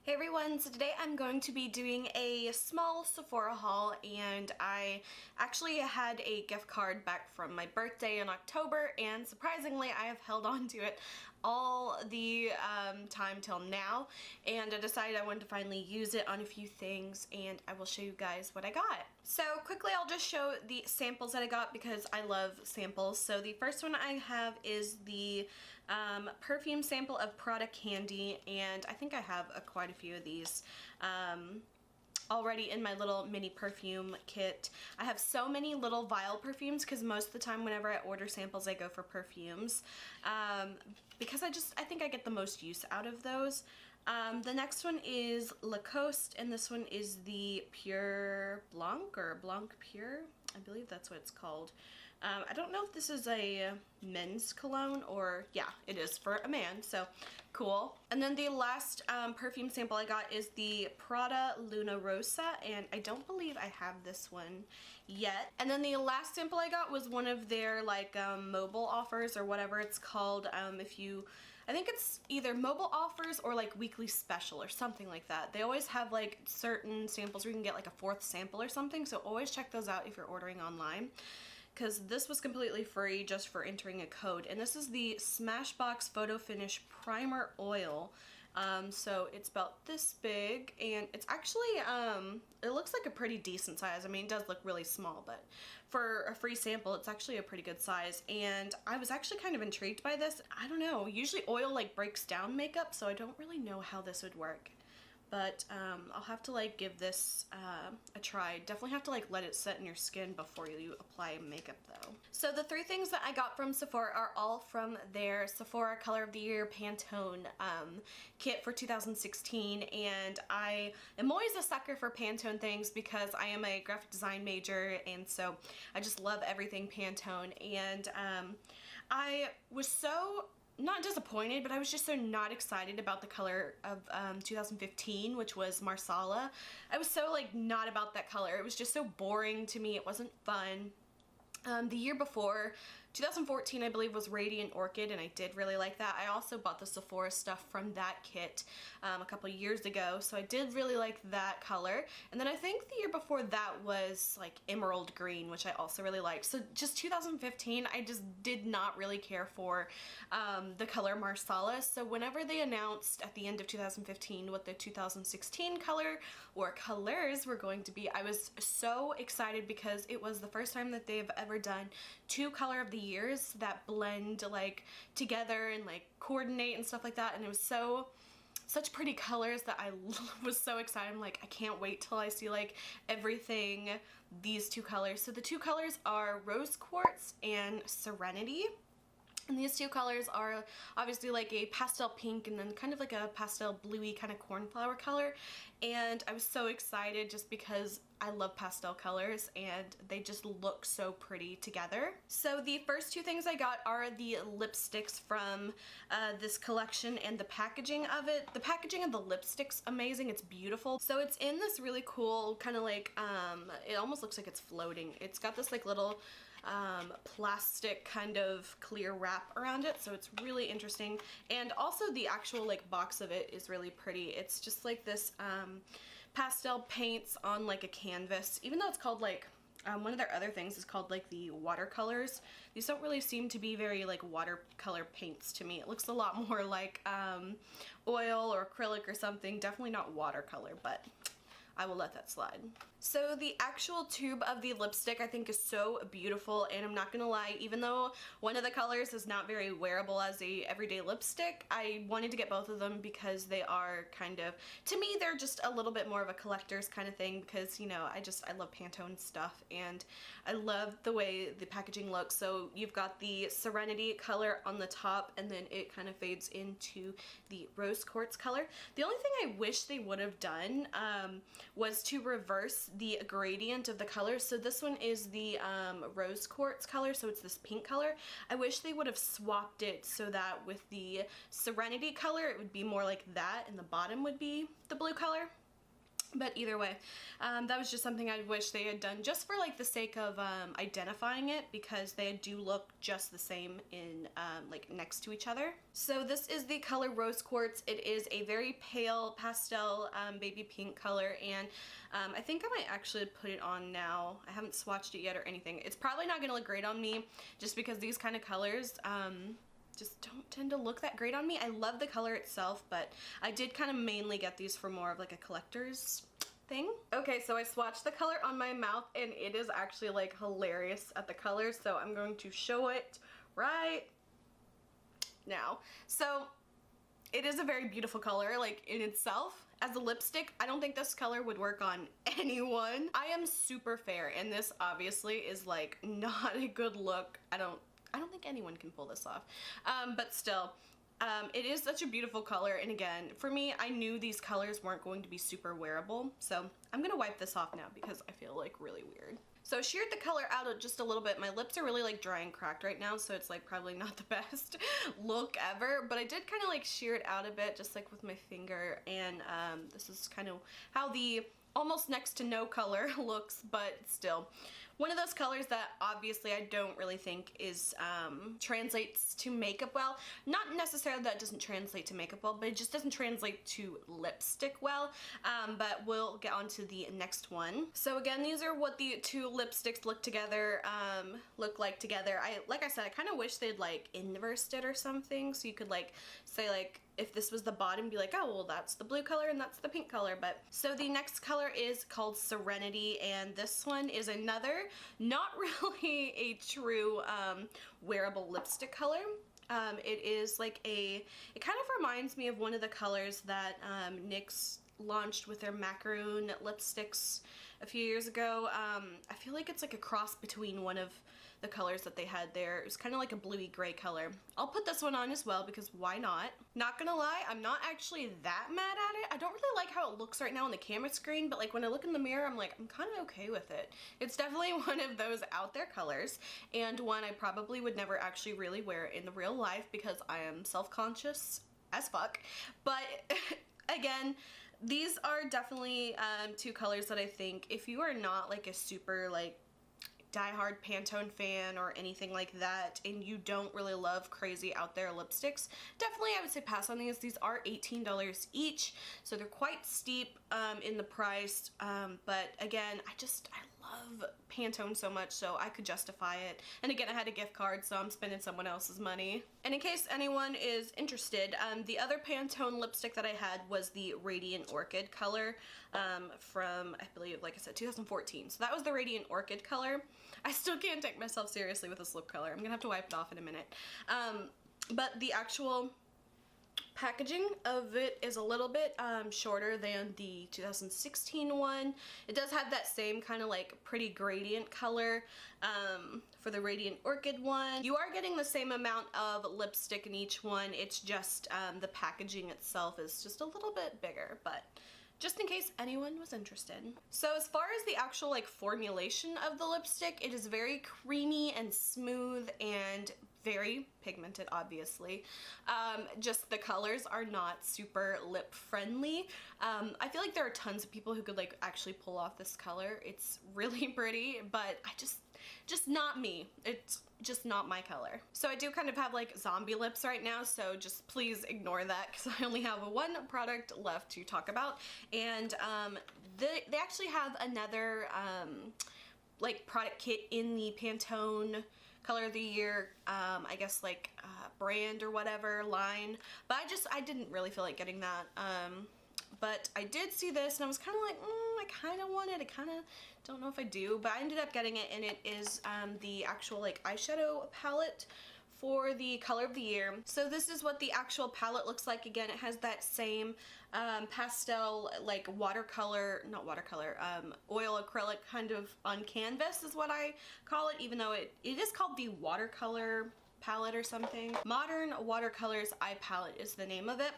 Hey everyone, so today I'm going to be doing a small Sephora haul, and I actually had a gift card back from my birthday in October, and surprisingly I have held on to it all the time till now, and I decided I wanted to finally use it on a few things, and I will show you guys what I got. So quickly I'll just show the samples that I got because I love samples. So the first one I have is the perfume sample of Prada Candy, and I think I have quite a few of these already in my little mini perfume kit. I have so many little vial perfumes because most of the time whenever I order samples I go for perfumes because I think I get the most use out of those. The next one is Lacoste, and this one is the Pure Blanc or Blanc Pure. I believe that's what it's called. I don't know if this is a men's cologne or, yeah, it is for a man, so cool. And then the last perfume sample I got is the Prada Luna Rosa, and I don't believe I have this one yet. And then the last sample I got was one of their like mobile offers or whatever it's called. I think it's either mobile offers or like weekly special or something like that. They always have like certain samples where you can get like a fourth sample or something, so always check those out if you're ordering online, because this was completely free just for entering a code. And this is the Smashbox Photo Finish Primer Oil. So it's about this big, and it's actually, it looks like a pretty decent size. I mean, it does look really small, but for a free sample, it's actually a pretty good size. And I was actually kind of intrigued by this. I don't know, usually oil like breaks down makeup, so I don't really know how this would work. But I'll have to like give this a try. Definitely have to like let it set in your skin before you apply makeup though. So the three things that I got from Sephora are all from their Sephora Color of the Year Pantone kit for 2016, and I am always a sucker for Pantone things because I am a graphic design major, and so I just love everything Pantone. And I was so not disappointed, but I was just so not excited about the color of 2015, which was Marsala. I was so like not about that color. It was just so boring to me. It wasn't fun. The year before, 2014, I believe, was Radiant Orchid, and I did really like that. I also bought the Sephora stuff from that kit a couple years ago, so I did really like that color. And then I think the year before that was like Emerald Green, which I also really liked. So just 2015, I just did not really care for the color Marsala. So whenever they announced at the end of 2015 what the 2016 color or colors were going to be, I was so excited because it was the first time that they've ever done two color of the years that blend like together and like coordinate and stuff like that, and it was such pretty colors that I was so excited. I'm like, I can't wait till I see like everything these two colors. So the two colors are Rose Quartz and Serenity. And these two colors are obviously like a pastel pink and then kind of like a pastel bluey kind of cornflower color. And I was so excited just because I love pastel colors and they just look so pretty together. So the first two things I got are the lipsticks from this collection, and the packaging of it. The packaging of the lipstick's amazing. It's beautiful. So it's in this really cool kind of like, it almost looks like it's floating. It's got this like little plastic kind of clear wrap around it, so it's really interesting. And also the actual like box of it is really pretty. It's just like this pastel paints on like a canvas, even though it's called like one of their other things is called like the watercolors. These don't really seem to be very like watercolor paints to me. It looks a lot more like oil or acrylic or something. Definitely not watercolor, but I will let that slide. So the actual tube of the lipstick I think is so beautiful, and I'm not gonna lie, even though one of the colors is not very wearable as a everyday lipstick, I wanted to get both of them because they are kind of, to me, they're just a little bit more of a collector's kind of thing because, you know, I love Pantone stuff and I love the way the packaging looks. So you've got the Serenity color on the top, and then it kind of fades into the Rose Quartz color. The only thing I wish they would have done was to reverse the gradient of the colors. So this one is the Rose Quartz color, so it's this pink color. I wish they would have swapped it so that with the Serenity color it would be more like that and the bottom would be the blue color. But either way, that was just something I wish they had done just for like the sake of identifying it, because they do look just the same in like next to each other. So this is the color Rose Quartz. It is a very pale pastel baby pink color, and I think I might actually put it on now. I haven't swatched it yet or anything. It's probably not gonna look great on me just because these kind of colors just don't tend to look that great on me. I love the color itself, but I did kind of mainly get these for more of like a collector's thing. Okay, so I swatched the color on my mouth, and it is actually like hilarious at the color, so I'm going to show it right now. So it is a very beautiful color, like in itself. As a lipstick, I don't think this color would work on anyone. I am super fair, and this obviously is like not a good look. I don't think anyone can pull this off, but still, it is such a beautiful color, and again, for me, I knew these colors weren't going to be super wearable, so I'm gonna wipe this off now because I feel like really weird. So I sheared the color out just a little bit. My lips are really like dry and cracked right now, so it's like probably not the best look ever, but I did kind of like shear it out a bit, just like with my finger, and this is kind of how the almost next to no color looks, but still. One of those colors that obviously I don't really think is translates to makeup well. Not necessarily that it doesn't translate to makeup well, but it just doesn't translate to lipstick well. But we'll get on to the next one. So again, these are what the two lipsticks look like together. Like I said, I kind of wish they'd like inversed it or something, so you could like say like, if this was the bottom, be like, oh, well, that's the blue color and that's the pink color. But so the next color is called Serenity, and this one is another not really a true wearable lipstick color. It is like it kind of reminds me of one of the colors that NYX launched with their macaroon lipsticks a few years ago. I feel like it's like a cross between one of the colors that they had there. It was kind of like a bluey gray color. I'll put this one on as well because why not? Not gonna lie, I'm not actually that mad at it. I don't really like how it looks right now on the camera screen, but like when I look in the mirror, I'm like, I'm kind of okay with it. It's definitely one of those out there colors, and one I probably would never actually really wear in the real life because I am self-conscious as fuck. But again, these are definitely two colors that I think if you are not like a super like diehard Pantone fan or anything like that, and you don't really love crazy out there lipsticks, definitely I would say pass on these. These are $18 each, so they're quite steep in the price, but again, I love Pantone so much, so I could justify it. And again, I had a gift card, so I'm spending someone else's money. And in case anyone is interested, the other Pantone lipstick that I had was the Radiant Orchid color from, I believe, like I said, 2014. So that was the Radiant Orchid color. I still can't take myself seriously with this lip color. I'm gonna have to wipe it off in a minute. But the actual packaging of it is a little bit shorter than the 2016 one. It does have that same kind of like pretty gradient color for the Radiant Orchid one. You are getting the same amount of lipstick in each one. It's just the packaging itself is just a little bit bigger, but just in case anyone was interested. So as far as the actual like formulation of the lipstick, it is very creamy and smooth and very pigmented, obviously. Just the colors are not super lip friendly. I feel like there are tons of people who could like actually pull off this color. It's really pretty, but just not me. It's just not my color. So I do kind of have like zombie lips right now, so just please ignore that because I only have one product left to talk about. And they actually have another like product kit in the Pantone Color of the Year, I guess like brand or whatever line, but I didn't really feel like getting that. But I did see this and I was kind of like, I kind of want it, I kind of don't know if I do, but I ended up getting it, and it is the actual like eyeshadow palette for the Color of the Year. So this is what the actual palette looks like. Again, it has that same pastel like oil acrylic kind of on canvas is what I call it, even though it is called the watercolor palette or something. Modern Watercolors Eye Palette is the name of it.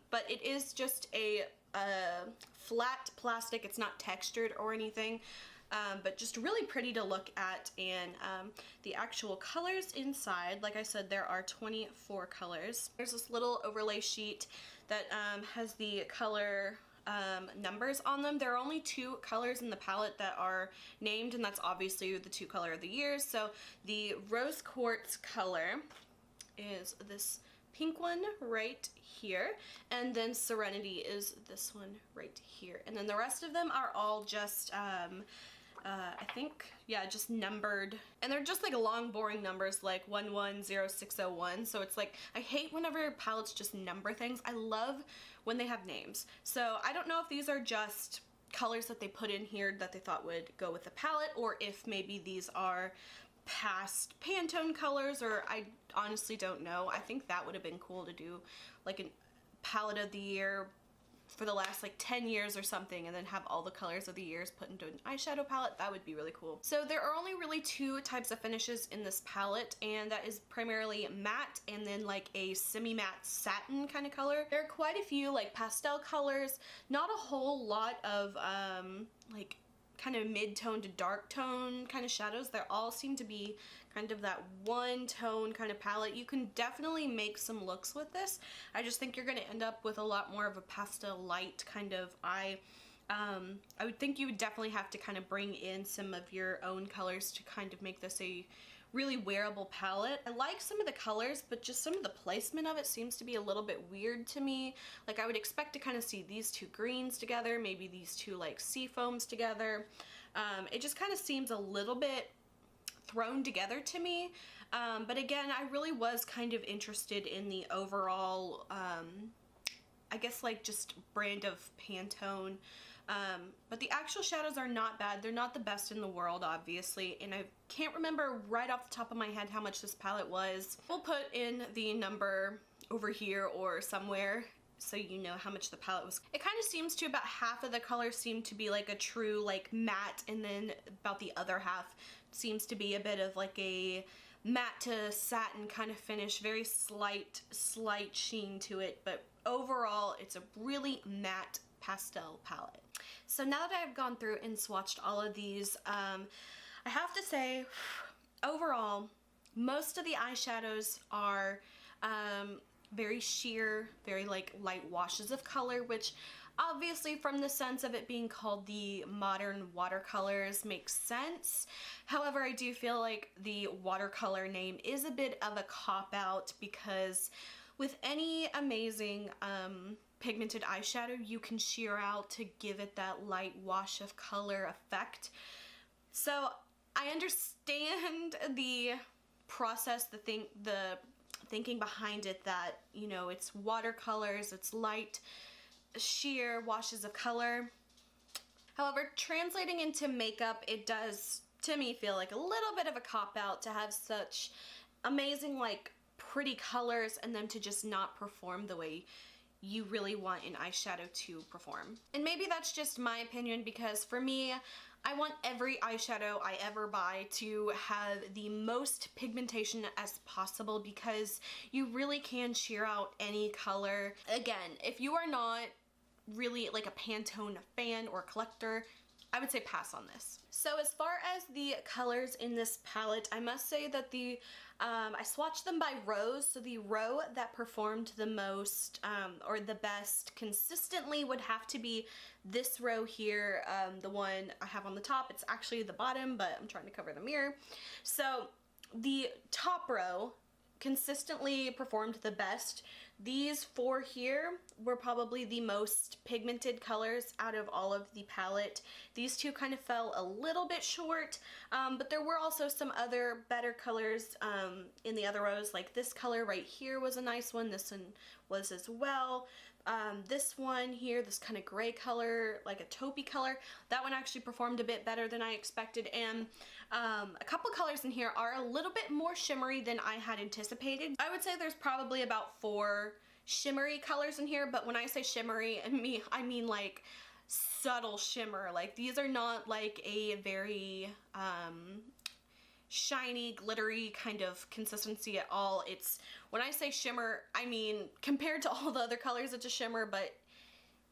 But it is just a flat plastic. It's not textured or anything, but just really pretty to look at. And the actual colors inside, like I said, there are 24 colors. There's this little overlay sheet that has the color numbers on them. There are only 2 colors in the palette that are named, and that's obviously the 2 color of the years. So the Rose Quartz color is this pink one right here, and then Serenity is this one right here, and then the rest of them are all just I think, yeah, just numbered, and they're just like long boring numbers like 110601. So it's like, I hate whenever palettes just number things. I love when they have names. So I don't know if these are just colors that they put in here that they thought would go with the palette, or if maybe these are past Pantone colors, or I honestly don't know. I think that would have been cool to do like a palette of the year for the last like 10 years or something, and then have all the colors of the years put into an eyeshadow palette. That would be really cool. So there are only really 2 types of finishes in this palette, and that is primarily matte and then like a semi-matte satin kind of color. There are quite a few like pastel colors, not a whole lot of like kind of mid-tone to dark tone kind of shadows. They all seem to be kind of that one tone kind of palette. You can definitely make some looks with this. I just think you're going to end up with a lot more of a pastel light kind of eye. I would think you would definitely have to kind of bring in some of your own colors to kind of make this a really wearable palette. I like some of the colors, but just some of the placement of it seems to be a little bit weird to me. Like, I would expect to kind of see these 2 greens together, maybe these 2 like sea foams together. It just kind of seems a little bit thrown together to me. But again, I really was kind of interested in the overall, I guess like just brand of Pantone. But the actual shadows are not bad. They're not the best in the world, obviously, and I can't remember right off the top of my head how much this palette was. We'll put in the number over here or somewhere so you know how much the palette was. It kind of seems to about half of the colors seem to be like a true like matte, and then about the other half seems to be a bit of like a matte to satin kind of finish, very slight sheen to it, but overall it's a really matte pastel palette. So now that I've gone through and swatched all of these, I have to say, overall, most of the eyeshadows are very sheer, very like light washes of color, which obviously from the sense of it being called the modern watercolors makes sense. However, I do feel like the watercolor name is a bit of a cop-out, because with any amazing pigmented eyeshadow, you can sheer out to give it that light wash of color effect. So I understand the process, the thinking behind it, that, you know, it's watercolors, it's light, sheer washes of color. However, translating into makeup, it does, to me, feel like a little bit of a cop-out to have such amazing, like, pretty colors and them to just not perform the way you really want an eyeshadow to perform. And maybe that's just my opinion, because for me, I want every eyeshadow I ever buy to have the most pigmentation as possible, because you really can sheer out any color. Again, if you are not really like a Pantone fan or collector, I would say pass on this. So as far as the colors in this palette, I must say that the I swatched them by rows, so the row that performed the most or the best consistently would have to be this row here, the one I have on the top. It's actually the bottom, but I'm trying to cover the mirror. So the top row consistently performed the best. These 4 here were probably the most pigmented colors out of all of the palette. These 2 kind of fell a little bit short, but there were also some other better colors in the other rows. Like this color right here was a nice one. This one was as well. This one here, this kind of gray color, like a taupey color, that one actually performed a bit better than I expected. And a couple colors in here are a little bit more shimmery than I had anticipated. I would say there's probably about 4 shimmery colors in here, but when I say shimmery, I mean like subtle shimmer. Like, these are not like a very shiny, glittery kind of consistency at all. It's, when I say shimmer, I mean compared to all the other colors it's a shimmer, but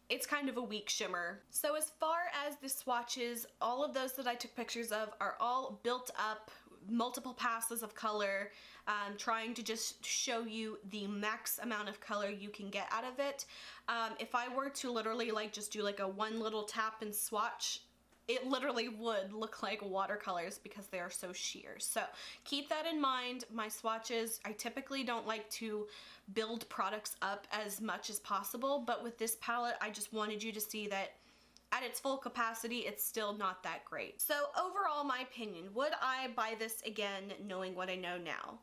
it's kind of a weak shimmer. So as far as the swatches, all of those that I took pictures of are all built up multiple passes of color, trying to just show you the max amount of color you can get out of it. If I were to literally like just do like a one little tap and swatch, it literally would look like watercolors because they are so sheer. So keep that in mind. My swatches, I typically don't like to build products up as much as possible, but with this palette, I just wanted you to see that at its full capacity, it's still not that great. So overall, my opinion, would I buy this again knowing what I know now?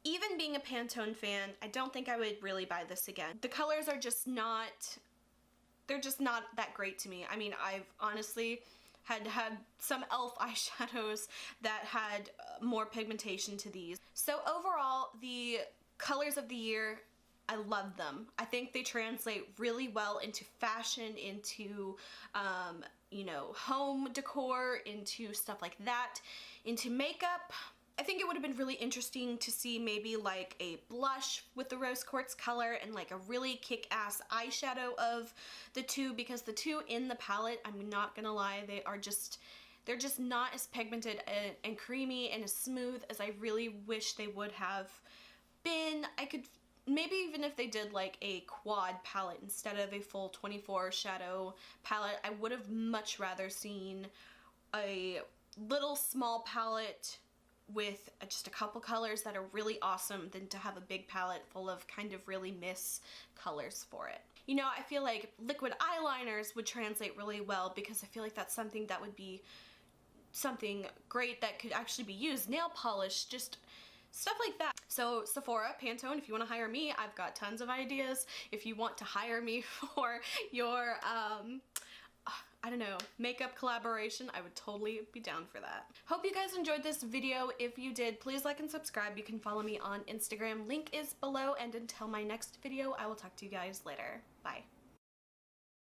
Even being a Pantone fan, I don't think I would really buy this again. The colors are just not, they're just not that great to me. I mean, I've honestly had some e.l.f. eyeshadows that had more pigmentation to these. So overall, the colors of the year, I love them. I think they translate really well into fashion, into, you know, home decor, into stuff like that, into makeup. I think it would have been really interesting to see maybe like a blush with the rose quartz color and like a really kick-ass eyeshadow of the two, because the two in the palette, I'm not gonna lie, they're just not as pigmented and creamy and as smooth as I really wish they would have been. I could maybe even if they did like a quad palette instead of a full 24 shadow palette, I would have much rather seen a little small palette with just a couple colors that are really awesome than to have a big palette full of kind of really miss colors for it. You know, I feel like liquid eyeliners would translate really well because I feel like that's something that would be something great that could actually be used. Nail polish, just stuff like that. So Sephora, Pantone, if you want to hire me, I've got tons of ideas. If you want to hire me for your, I don't know, makeup collaboration, I would totally be down for that. Hope you guys enjoyed this video. If you did, please like and subscribe. You can follow me on Instagram. Link is below, and until my next video, I will talk to you guys later. Bye.